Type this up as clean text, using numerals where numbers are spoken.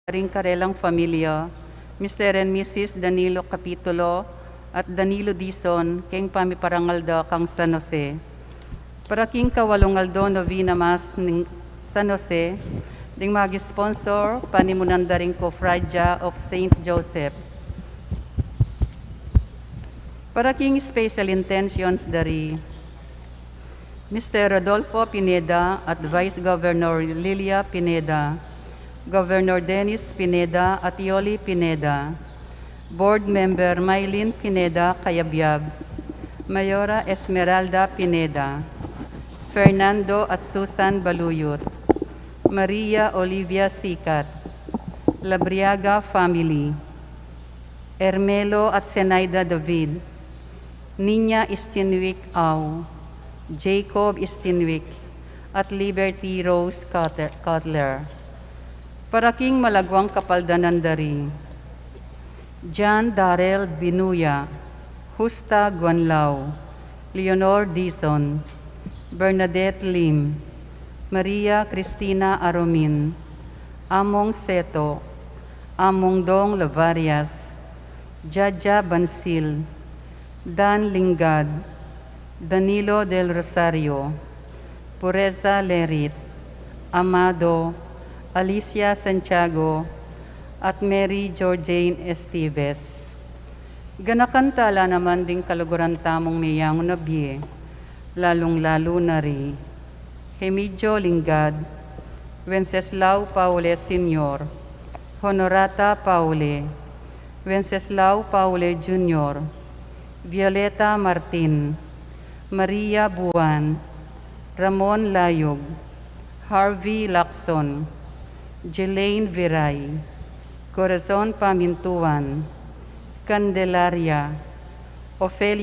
ring karelang pamilya, Mr. and Mrs. Danilo Capitulo at Danilo Dizon, keng pamiparangalda kang San Jose. Para king kawalongaldo novena mas ng San Jose, ding mag-sponsor panimunanda ring Cofradia of Saint Joseph. Para king special intentions dari Mr. Rodolfo Pineda at Vice Governor Lilia Pineda, Governor Dennis Pineda at Yoli Pineda, Board Member Maylin Pineda Kayabyab, Mayora Esmeralda Pineda, Fernando at Susan Baluyot, Maria Olivia Sikat, Labriaga Family, Ermelo at Senaida David, Nina Istinwick Au, Jacob Istinwick, at Liberty Rose Cutler. Para king malagwang kapaldanan dari, John Darrell Binuya, Justa Guanlao, Leonor Dizon, Bernadette Lim, Maria Cristina Aromin, Among Seto, Among Dong Lavarias, Jaja Bansil, Dan Lingad, Danilo del Rosario, Pureza Lerit, Amado, Alicia Santiago, at Mary Georgiane Esteves. Ganakantala naman ding kaluguran tamong miyang nabye, lalong-lalo na ri, Hemidjo Lingad, Wenceslao Paule Sr., Honorata Paule, Wenceslao Paule Jr., Violeta Martin, Maria Buwan, Ramon Layog, Harvey Lacson, Jelaine Viray, Corazon Pamintuan, Candelaria, Ofelia